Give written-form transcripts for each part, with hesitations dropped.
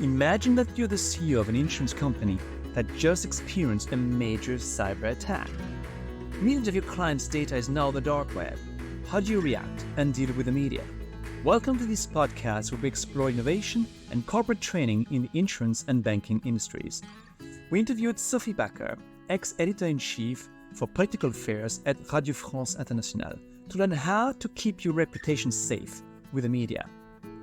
Imagine that you're the CEO of an insurance company that just experienced a major cyber attack. Millions of your clients' data is now on the dark web. How do you react and deal with the media? Welcome to this podcast where we explore innovation and corporate training in the insurance and banking industries. We interviewed Sophie Backer, ex-editor-in-chief for political affairs at Radio France Internationale, to learn how to keep your reputation safe with the media.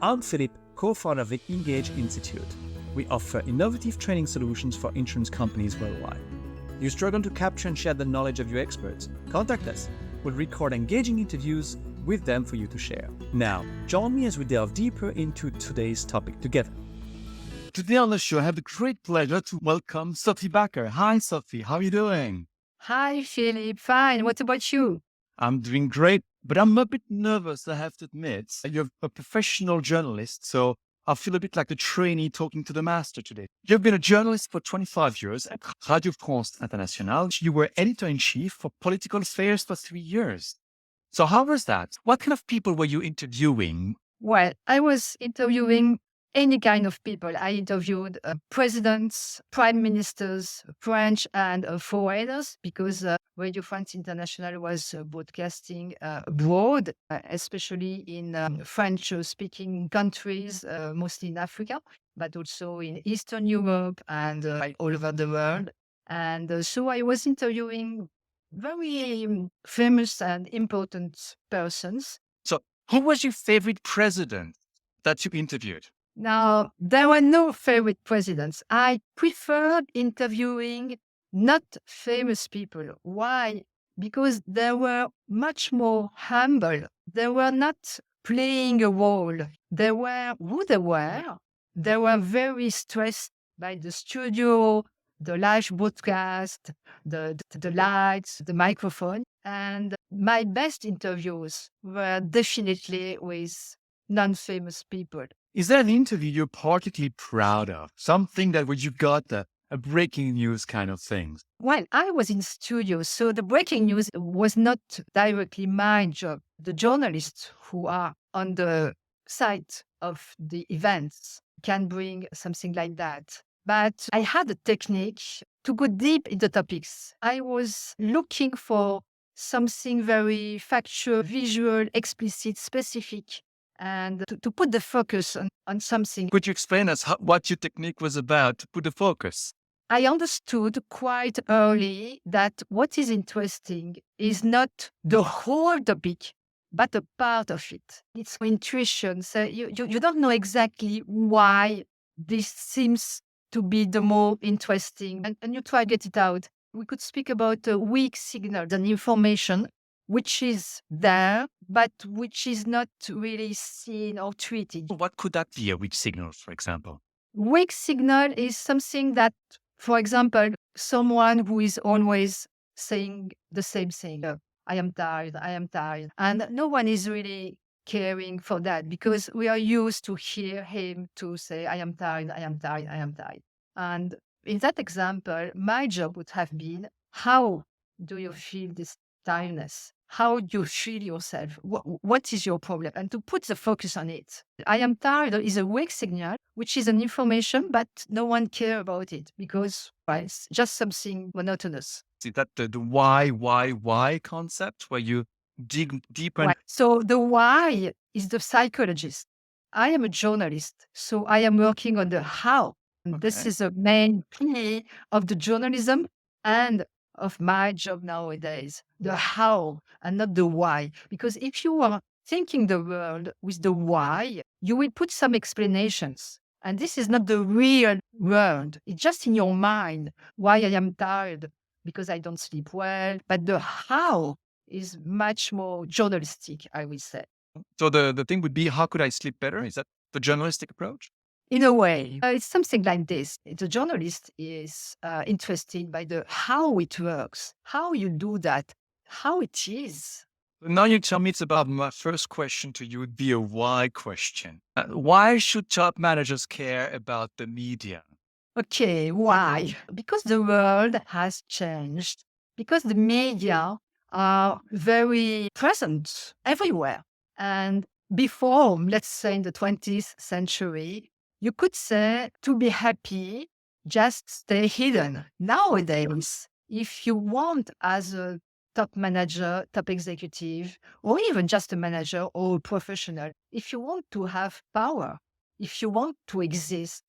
I'm Philippe, co-founder of the Engage Institute. We offer innovative training solutions for insurance companies worldwide. You struggle to capture and share the knowledge of your experts? Contact us. We'll record engaging interviews with them for you to share. Now, join me as we delve deeper into today's topic together. Today on the show, I have the great pleasure to welcome Sophie Backer. Hi, Sophie. How are you doing? Hi, Philippe. Fine. What about you? I'm doing great, but I'm a bit nervous, I have to admit. You're a professional journalist, so I feel a bit like the trainee talking to the master today. You've been a journalist for 25 years at Radio France Internationale. You were editor-in-chief for political affairs for 3 years. So how was that? What kind of people were you interviewing? Well, I was interviewing any kind of people. I interviewed presidents, prime ministers, French and foreigners, because Radio France International was broadcasting abroad, especially in French-speaking countries, mostly in Africa, but also in Eastern Europe and all over the world. And so I was interviewing very famous and important persons. So who was your favorite president that you interviewed? Now, there were no favorite presidents. I preferred interviewing not famous people. Why? Because they were much more humble. They were not playing a role. They were who they were. They were very stressed by the studio, the live broadcast, the lights, the microphone. And my best interviews were definitely with non-famous people. Is there an interview you're particularly proud of? Something that where you got a breaking news kind of thing? Well, I was in studio, so the breaking news was not directly my job. The journalists who are on the site of the events can bring something like that. But I had a technique to go deep in the topics. I was looking for something very factual, visual, explicit, specific, and to put the focus on something. Could you explain us what your technique was about to put the focus? I understood quite early that what is interesting is not the whole topic, but a part of it. It's intuition. So you don't know exactly why this seems to be the more interesting, and you try to get it out. We could speak about weak signals and information which is there, but which is not really seen or treated. What could that be, a weak signal, for example? Weak signal is something that, for example, someone who is always saying the same thing. I am tired, I am tired. And no one is really caring for that because we are used to hear him to say, I am tired, I am tired, I am tired. And in that example, my job would have been, how do you feel this tiredness? How do you feel yourself? What is your problem? And to put the focus on it. I am tired is a weak signal, which is an information, but no one cares about it because it's just something monotonous. Is that the why concept where you dig deeper? Right. So the why is the psychologist. I am a journalist, so I am working on the how. And this is a main key of the journalism and of my job nowadays, the how and not the why. Because if you are thinking the world with the why, you will put some explanations. And this is not the real world. It's just in your mind why I am tired, because I don't sleep well. But the how is much more journalistic, I will say. So the thing would be, how could I sleep better? Is that the journalistic approach? In a way, it's something like this. The journalist is interested by the how it works, how you do that, how it is. Now you tell me it's about my first question to you would be a why question. Why should top managers care about the media? Okay, why? Because the world has changed. Because the media are very present everywhere. And before, let's say in the 20th century, You could say to be happy, just stay hidden. Nowadays, if you want as a top manager, top executive, or even just a manager or a professional, if you want to have power, if you want to exist,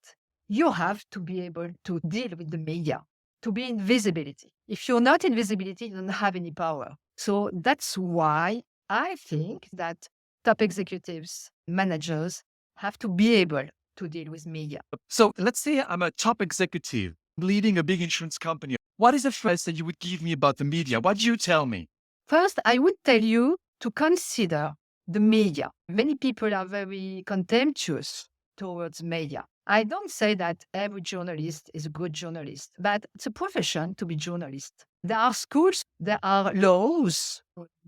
you have to be able to deal with the media, to be in visibility. If you're not in visibility, you don't have any power. So that's why I think that top executives, managers have to be able to deal with media. So let's say I'm a top executive leading a big insurance company. What is the advice that you would give me about the media? What do you tell me? First, I would tell you to consider the media. Many people are very contemptuous towards media. I don't say that every journalist is a good journalist, but it's a profession to be journalist. There are schools, there are laws,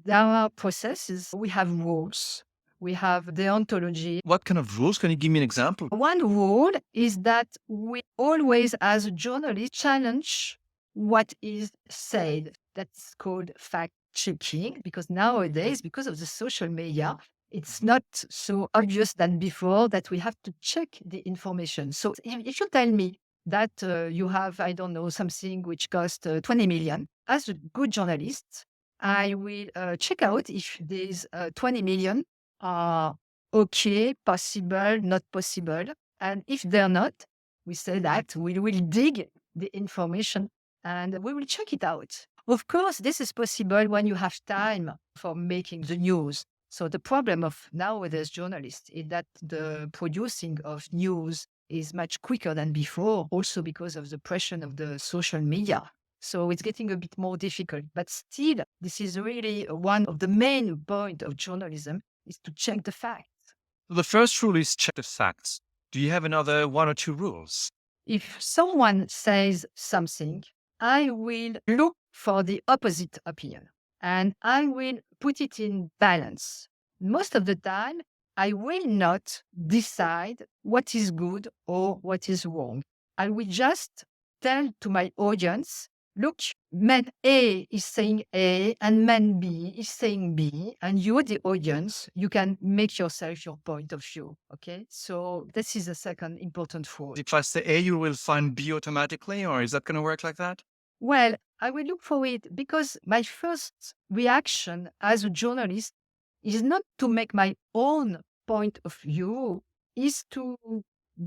there are processes, we have rules, we have deontology. What kind of rules? Can you give me an example? One rule is that we always, as a journalist, challenge what is said. That's called fact checking, because nowadays, because of the social media, it's not so obvious than before that we have to check the information. So if you tell me that you have, I don't know, something which costs 20 million, as a good journalist, I will check out if these 20 million are okay, possible, not possible. And if they're not, we say that we will dig the information and we will check it out. Of course, this is possible when you have time for making the news. So the problem of nowadays journalists is that the producing of news is much quicker than before, also because of the pressure of the social media. So it's getting a bit more difficult. But still, this is really one of the main points of journalism is to check the facts. The first rule is check the facts. Do you have another one or two rules? If someone says something, I will look for the opposite opinion and I will put it in balance. Most of the time, I will not decide what is good or what is wrong. I will just tell to my audience, look, man A is saying A and man B is saying B, and you, the audience, you can make yourself your point of view. Okay, so this is the second important rule. If I say A, you will find B automatically, or is that going to work like that? Well, I will look for it because my first reaction as a journalist is not to make my own point of view, is to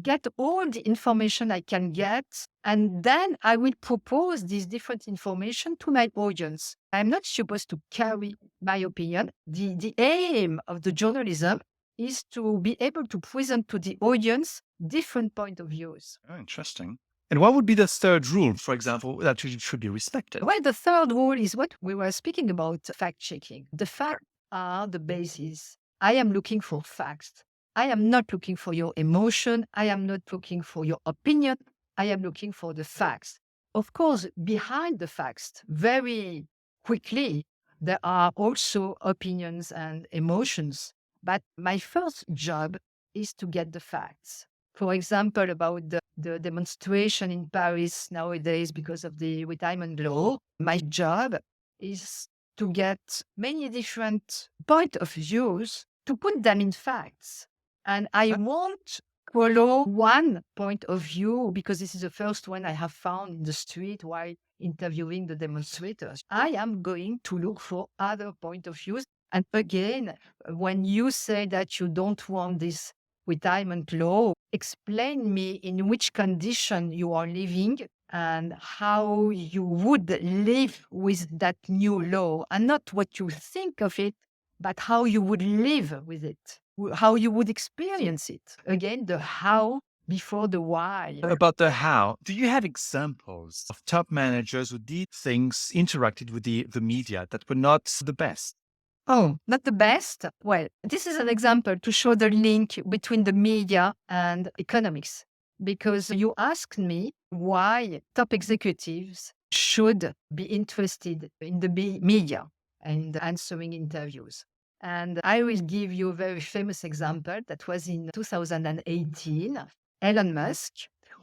get all the information I can get, and then I will propose this different information to my audience. I'm not supposed to carry my opinion. The aim of the journalism is to be able to present to the audience different point of views. Oh, interesting. And what would be the third rule, for example, that should be respected? Well, the third rule is what we were speaking about, fact-checking. The facts are the basis. I am looking for facts. I am not looking for your emotion. I am not looking for your opinion. I am looking for the facts. Of course, behind the facts, very quickly, there are also opinions and emotions. But my first job is to get the facts. For example, about the demonstration in Paris nowadays because of the retirement law, my job is to get many different point of views to put them in facts. And I won't follow one point of view because this is the first one I have found in the street while interviewing the demonstrators. I am going to look for other point of views. And again, when you say that you don't want this retirement law, explain me in which condition you are living and how you would live with that new law, and not what you think of it, but how you would live with it, how you would experience it. Again, the how before the why. About the how, do you have examples of top managers who did things, interacted with the media that were not the best? Oh, not the best? Well, this is an example to show the link between the media and economics. Because you asked me why top executives should be interested in the media and answering interviews. And I will give you a very famous example that was in 2018. Elon Musk,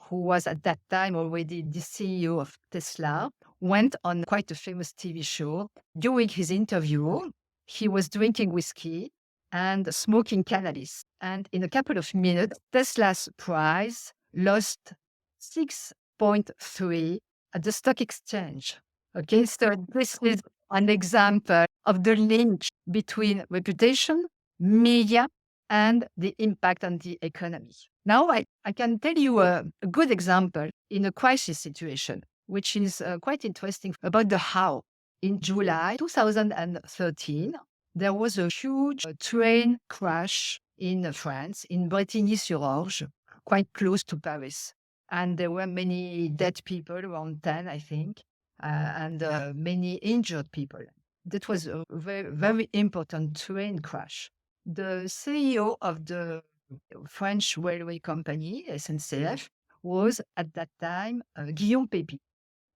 who was at that time already the CEO of Tesla, went on quite a famous TV show. During his interview, he was drinking whiskey and smoking cannabis. And in a couple of minutes, Tesla's price lost 6.3 at the stock exchange. Okay, so this is an example of the link between reputation, media, and the impact on the economy. Now, I can tell you a good example in a crisis situation, which is quite interesting about the how. In July 2013, there was a huge train crash in France, in Bretigny-sur-Orge, quite close to Paris. And there were many dead people, around 10, I think, and many injured people. That was a very, very important train crash. The CEO of the French railway company, SNCF, was at that time Guillaume Pépi.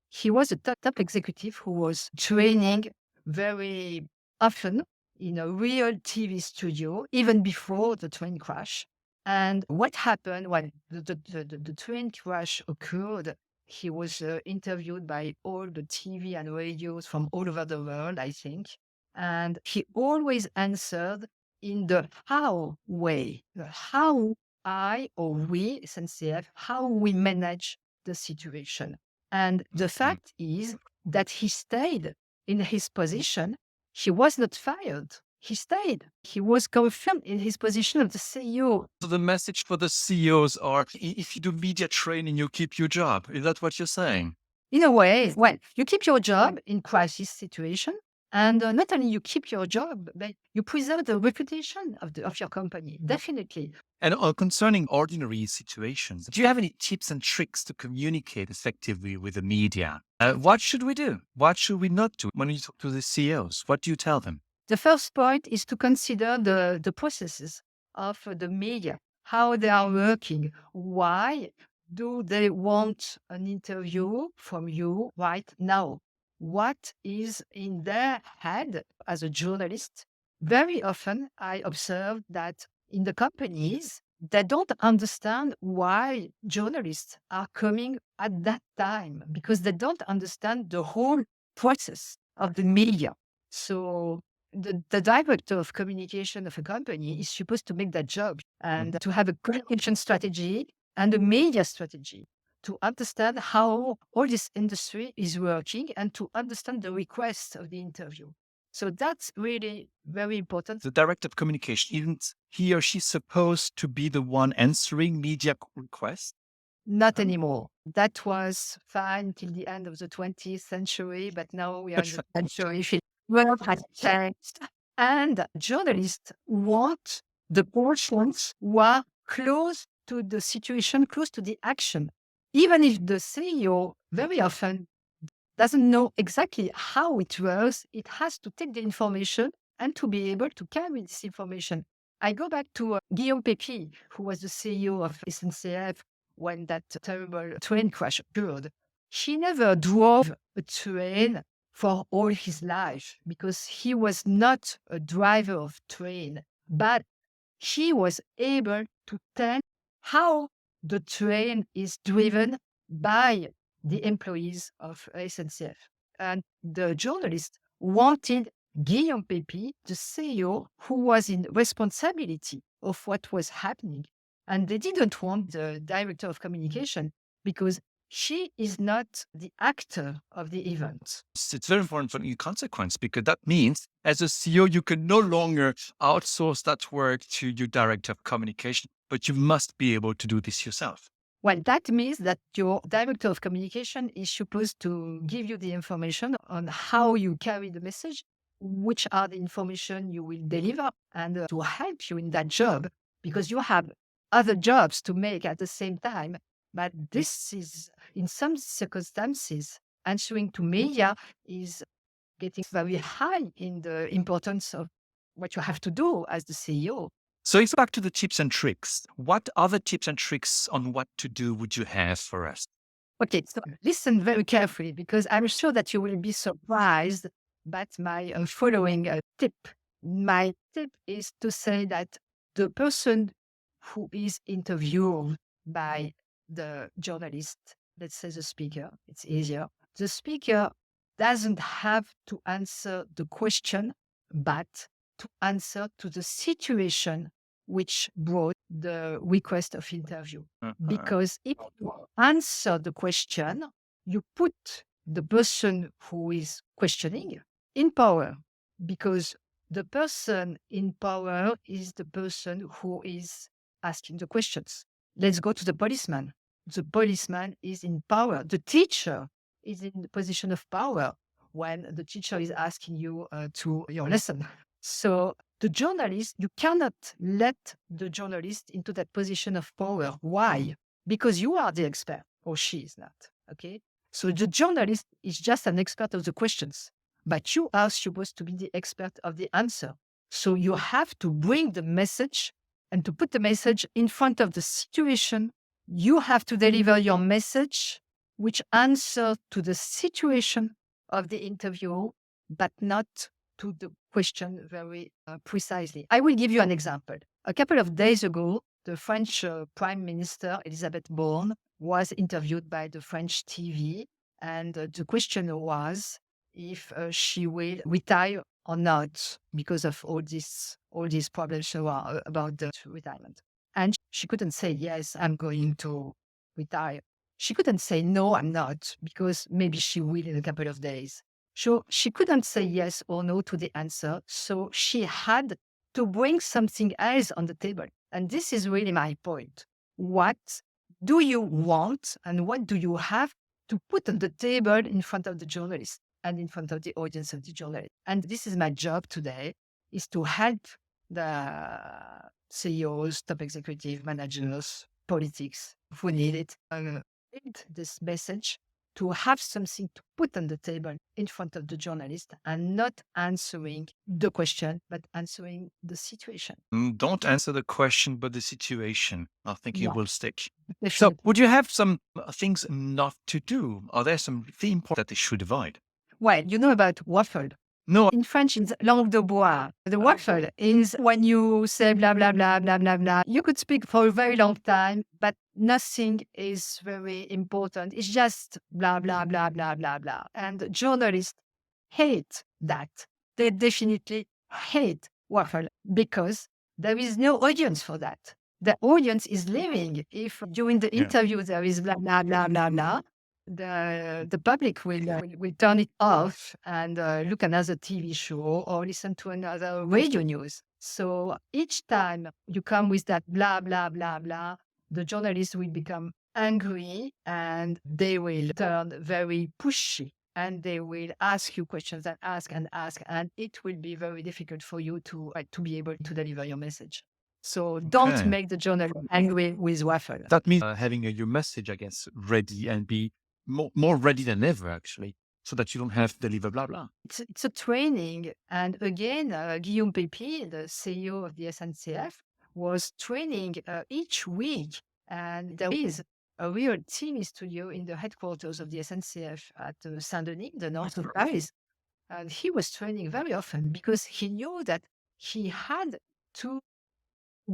He was a top executive who was training very often in a real TV studio, even before the train crash. And what happened when the train crash occurred, he was interviewed by all the TV and radios from all over the world, I think. And he always answered in the how way, the how I or we, SNCF, how we manage the situation. And the fact is that he stayed in his position. He was not fired. He stayed. He was confirmed in his position of the CEO. So the message for the CEOs are, if you do media training, you keep your job. Is that what you're saying? In a way, well, you keep your job in crisis situation. And not only you keep your job, but you preserve the reputation of your company, definitely. And concerning ordinary situations, do you have any tips and tricks to communicate effectively with the media? What should we do? What should we not do when you talk to the CEOs? What do you tell them? The first point is to consider the processes of the media, how they are working. Why do they want an interview from you right now? What is in their head as a journalist? Very often, I observe that in the companies, they don't understand why journalists are coming at that time because they don't understand the whole process of the media. So the director of communication of a company is supposed to make that job and to have a communication strategy and a media strategy to understand how all this industry is working and to understand the request of the interview. So that's really very important. The director of communication, isn't he or she supposed to be the one answering media requests? Not anymore. That was fine till the end of the 20th century, but now we are in the century. World has changed. And journalists want the portions who are close to the situation, close to the action. Even if the CEO very often doesn't know exactly how it works, it has to take the information and to be able to carry this information. I go back to Guillaume Pépi, who was the CEO of SNCF when that terrible train crash occurred. He never drove a train for all his life because he was not a driver of train, but he was able to tell how the train is driven by the employees of SNCF. And the journalist wanted Guillaume Pépi, the CEO, who was in responsibility of what was happening. And they didn't want the director of communication because she is not the actor of the event. It's very important for your consequence because that means as a CEO, you can no longer outsource that work to your director of communication, but you must be able to do this yourself. Well, that means that your director of communication is supposed to give you the information on how you carry the message, which are the information you will deliver, and to help you in that job, because you have other jobs to make at the same time. But this is, in some circumstances, answering to media is getting very high in the importance of what you have to do as the CEO. So if back to the tips and tricks, what other tips and tricks on what to do would you have for us? Okay, so listen very carefully because I'm sure that you will be surprised by my following tip. My tip is to say that the person who is interviewed by the journalist, let's say the speaker, it's easier. The speaker doesn't have to answer the question, but to answer to the situation which brought the request of interview. Because if you answer the question, you put the person who is questioning in power, because the person in power is the person who is asking the questions. Let's go to the policeman. The policeman is in power. The teacher is in the position of power when the teacher is asking you to your lesson. So the journalist, you cannot let the journalist into that position of power. Why? Because you are the expert, or she is not. Okay. So the journalist is just an expert of the questions, but you are supposed to be the expert of the answer. So you have to bring the message and to put the message in front of the situation. You have to deliver your message which answers to the situation of the interview, but not to the question very precisely. I will give you an example. A couple of days ago, the French Prime Minister, Elisabeth Borne, was interviewed by the French TV. And the question was if she will retire or not because of all these problems about the retirement. And she couldn't say, yes, I'm going to retire. She couldn't say, no, I'm not, because maybe she will in a couple of days. So she couldn't say yes or no to the answer. So she had to bring something else on the table. And this is really my point. What do you want and what do you have to put on the table in front of the journalist and in front of the audience of the journalist? And this is my job today, is to help the CEOs, top executive managers, politics who need it, read this message, to have something to put on the table in front of the journalist and not answering the question, but answering the situation. Don't answer the question, but the situation. I think it will stick. So Definitely. would you have some things not to do? Are there some theme points that they should avoid? Well, you know about waffle. No. In French, it's langue de bois. The waffle is when you say blah, blah, blah, blah, blah, blah. You could speak for a very long time, but nothing is very important. It's just blah, blah, blah, blah, blah, blah. And journalists hate that. They definitely hate waffle because there is no audience for that. The audience is leaving. If during the interview there is blah, blah, blah, blah, blah, the public will turn it off and look another TV show or listen to another radio news. So each time you come with that blah, blah, blah, blah, the journalist will become angry and they will turn very pushy and they will ask you questions and ask, and it will be very difficult for you to be able to deliver your message. So don't make the journalist angry with waffle. That means having your message, I guess, ready and be more ready than ever, actually, so that you don't have to deliver blah, blah. It's a training. And again, Guillaume Pépi, the CEO of the SNCF, was training each week. And there is a real TV studio in the headquarters of the SNCF at Saint-Denis, the north of Paris. And he was training very often because he knew that he had to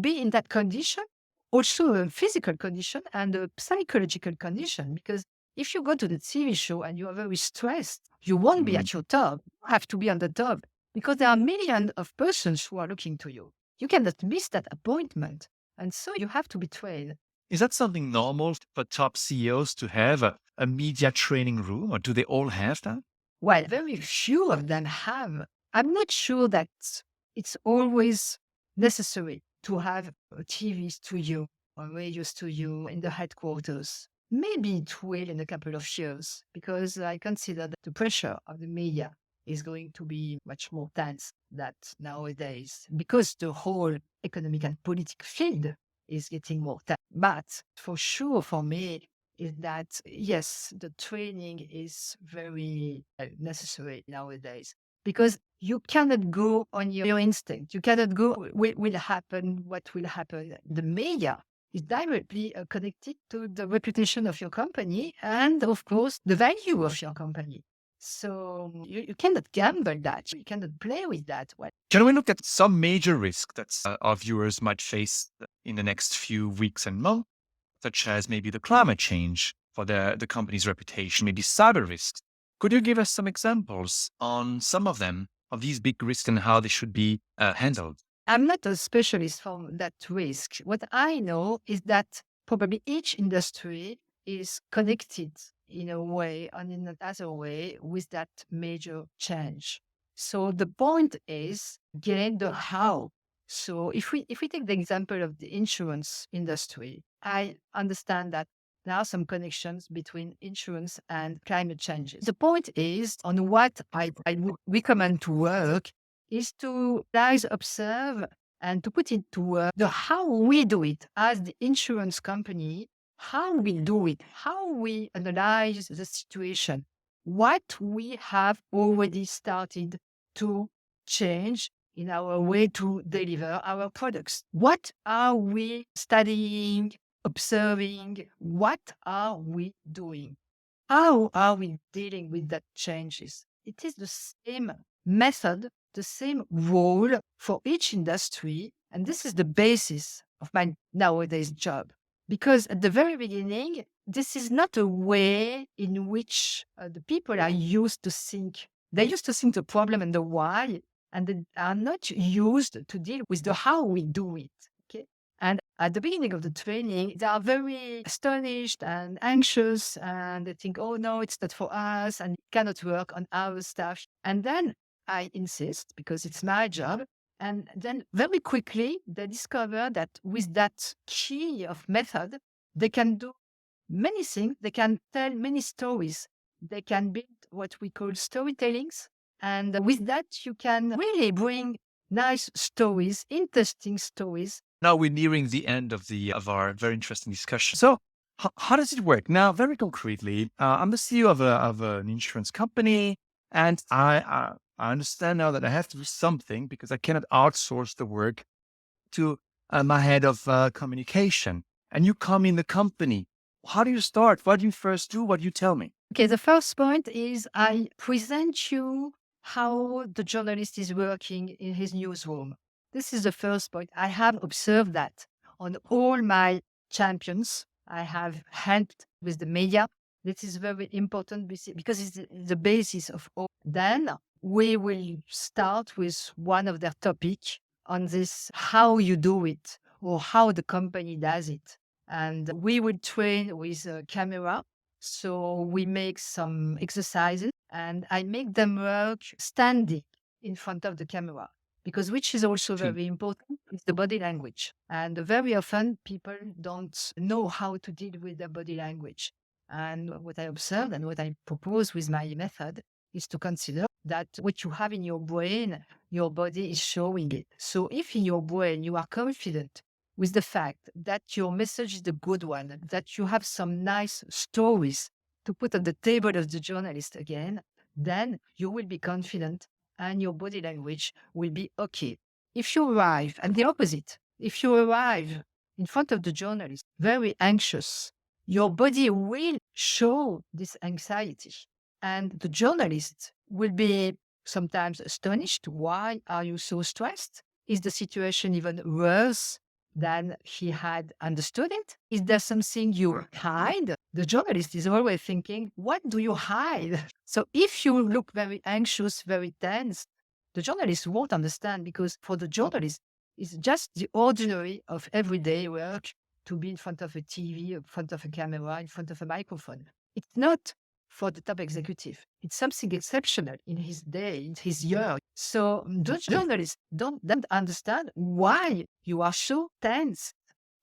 be in that condition, also a physical condition and a psychological condition, because if you go to the TV show and you are very stressed, you won't be at your top. You have to be on the top because there are millions of persons who are looking to you. You cannot miss that appointment. And so you have to be trained. Is that something normal for top CEOs to have a media training room, or do they all have that? Well, very few of them have. I'm not sure that it's always necessary to have a TV studio or radio studio in the headquarters. Maybe it will in a couple of years, because I consider that the pressure of the media is going to be much more tense than nowadays, because the whole economic and political field is getting more tense. But for sure, for me, is that, yes, the training is very necessary nowadays, because you cannot go on your instinct. You cannot go, what will happen. The media is directly connected to the reputation of your company and, of course, the value of your company. So you cannot gamble that. You cannot play with that. Can we look at some major risks that our viewers might face in the next few weeks and months, such as maybe the climate change for the company's reputation, maybe cyber risks? Could you give us some examples on some of them of these big risks and how they should be handled? I'm not a specialist for that risk. What I know is that probably each industry is connected in a way and in another way with that major change. So the point is again the how. So if we take the example of the insurance industry, I understand that there are some connections between insurance and climate changes. The point is on what I would recommend to work is to guys observe and to put into work the how we do it as the insurance company, how we do it, how we analyze the situation, what we have already started to change in our way to deliver our products. What are we studying, observing? What are we doing? How are we dealing with that changes? It is the same method, the same role for each industry. And this is the basis of my nowadays job. Because at the very beginning, this is not a way in which the people are used to think. They used to think the problem and the why, and they are not used to deal with the how we do it. Okay. And at the beginning of the training, they are very astonished and anxious, and they think, oh no, it's not for us, and it cannot work on our stuff. And then I insist, because it's my job. And then very quickly, they discover that with that key of method, they can do many things. They can tell many stories. They can build what we call storytellings. And with that, you can really bring nice stories, interesting stories. Now we're nearing the end of our very interesting discussion. So how does it work? Now, very concretely, I'm the CEO of an insurance company, and I understand now that I have to do something because I cannot outsource the work to my head of communication. And you come in the company. How do you start? What do you first do? What do you tell me? Okay, the first point is I present you how the journalist is working in his newsroom. This is the first point. I have observed that on all my champions. I have helped with the media. This is very important because it's the basis of all. Then we will start with one of their topics on this, how you do it or how the company does it. And we will train with a camera. So we make some exercises and I make them work standing in front of the camera. Because which is also very important is the body language. And very often people don't know how to deal with their body language. And what I observed and what I propose with my method is to consider that what you have in your brain, your body is showing it. So if in your brain you are confident with the fact that your message is the good one, that you have some nice stories to put on the table of the journalist again, then you will be confident and your body language will be okay. If you arrive at the opposite, if you arrive in front of the journalist very anxious, your body will show this anxiety. And the journalist will be sometimes astonished. Why are you so stressed? Is the situation even worse than he had understood it? Is there something you hide? The journalist is always thinking, what do you hide? So if you look very anxious, very tense, the journalist won't understand because for the journalist, it's just the ordinary of everyday work to be in front of a TV, in front of a camera, in front of a microphone. It's not for the top executive. It's something exceptional in his day, in his year. So the journalist don't understand why you are so tense.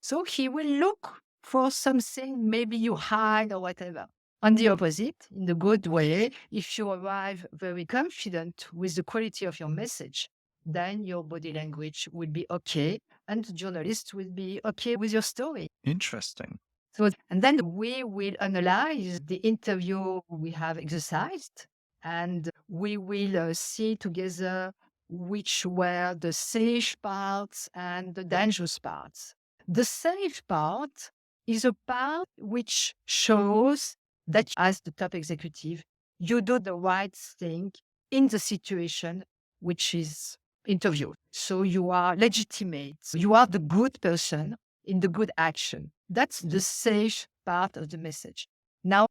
So he will look for something maybe you hide or whatever. On the opposite, in the good way, if you arrive very confident with the quality of your message, then your body language will be okay and the journalist will be okay with your story. Interesting. So, and then we will analyze the interview we have exercised and we will see together which were the safe parts and the dangerous parts. The safe part is a part which shows that as the top executive, you do the right thing in the situation which is interviewed. So you are legitimate. You are the good person in the good action. That's the safe part of the message. Now,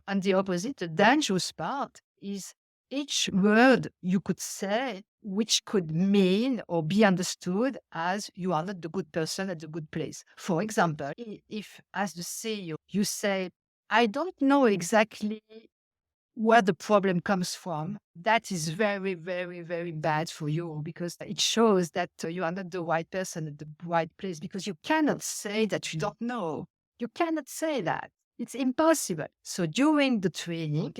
on the opposite, the dangerous part is each word you could say, which could mean or be understood as you are not the good person at the good place. For example, if as the CEO, you say, I don't know exactly where the problem comes from, that is very, very, very bad for you because it shows that you are not the right person at the right place because you cannot say that you don't know. You cannot say that. It's impossible. So during the training,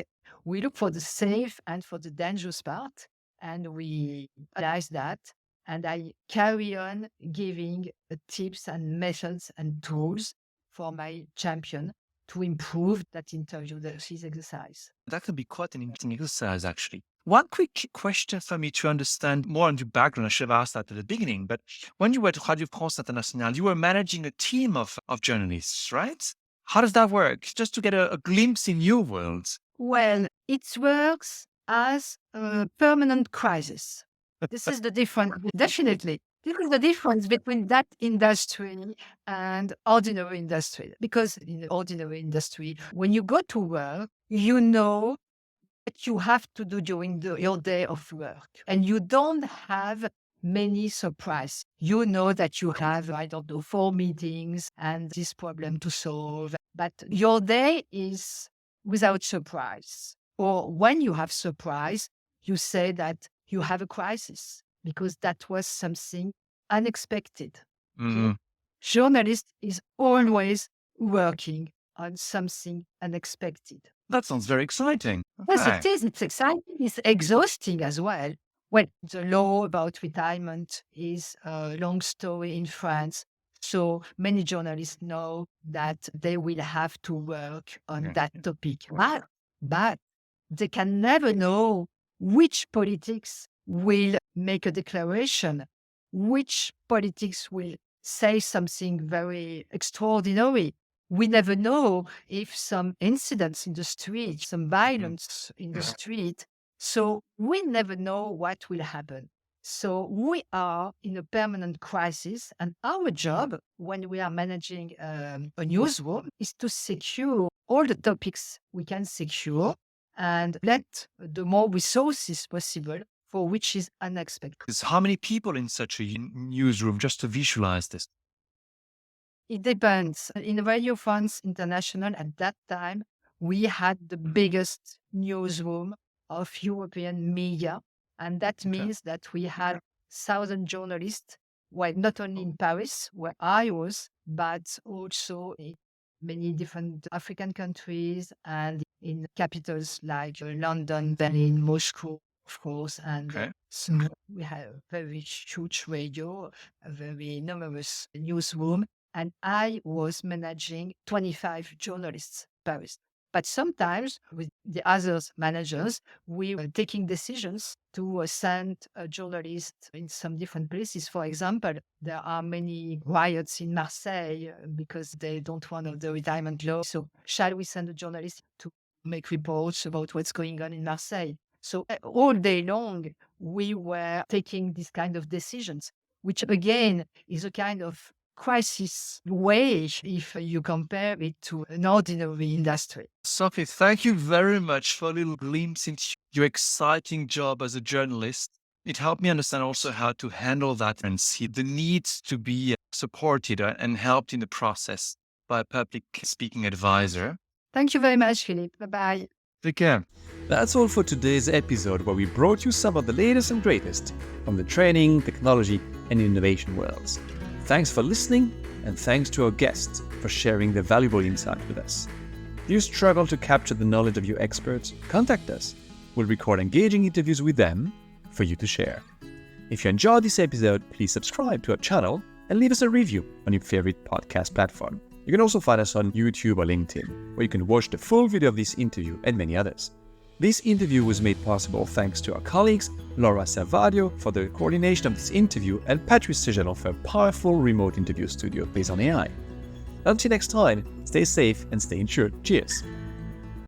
we look for the safe and for the dangerous part, and we analyze that. And I carry on giving tips and methods and tools for my champion to improve that interview, his exercise. That can be quite an interesting exercise, actually. One quick question for me to understand more on your background. I should have asked that at the beginning, but when you were at Radio France Internationale, you were managing a team of journalists, right? How does that work? Just to get a glimpse in your world. Well, it works as a permanent crisis. This is the difference, definitely. This is the difference between that industry and ordinary industry. Because in the ordinary industry, when you go to work, you know what you have to do during your day of work. And you don't have many surprises. You know that you have, 4 meetings and this problem to solve. But your day is without surprise. Or when you have surprise, you say that you have a crisis because that was something unexpected. Mm. Journalist is always working on something unexpected. That sounds very exciting. Yes, Okay. it is. It's exciting. It's exhausting as well. Well, the law about retirement is a long story in France. So many journalists know that they will have to work on Yeah. that topic. But they can never know which politics will make a declaration, which politics will say something very extraordinary. We never know if some incidents in the street, some violence in the Yeah. street. So we never know what will happen. So we are in a permanent crisis, and our job when we are managing a newsroom is to secure all the topics we can secure and let the more resources possible for which is unexpected. There's how many people in such a newsroom just to visualize this? It depends. In Radio France International at that time, we had the biggest newsroom of European media. And that Okay. means that we had 1,000 journalists, well, not only in Paris, where I was, but also in many different African countries and in capitals like London, Berlin, Moscow, of course. And Okay. so we had a very huge radio, a very numerous newsroom. And I was managing 25 journalists in Paris. But sometimes with the other managers, we were taking decisions to send a journalist in some different places. For example, there are many riots in Marseille because they don't want the retirement law. So shall we send a journalist to make reports about what's going on in Marseille? So all day long, we were taking these kind of decisions, which again is a kind of crisis way if you compare it to an ordinary industry. Sophie, thank you very much for a little glimpse into your exciting job as a journalist. It helped me understand also how to handle that and see the need to be supported and helped in the process by a public speaking advisor. Thank you very much, Philippe. Bye-bye. Take care. That's all for today's episode, where we brought you some of the latest and greatest from the training, technology, and innovation worlds. Thanks for listening, and thanks to our guests for sharing their valuable insight with us. If you struggle to capture the knowledge of your experts, contact us. We'll record engaging interviews with them for you to share. If you enjoyed this episode, please subscribe to our channel and leave us a review on your favorite podcast platform. You can also find us on YouTube or LinkedIn, where you can watch the full video of this interview and many others. This interview was made possible thanks to our colleagues Laura Servadio for the coordination of this interview and Patrice Séjalon for a powerful remote interview studio based on AI. Until next time, stay safe and stay insured. Cheers!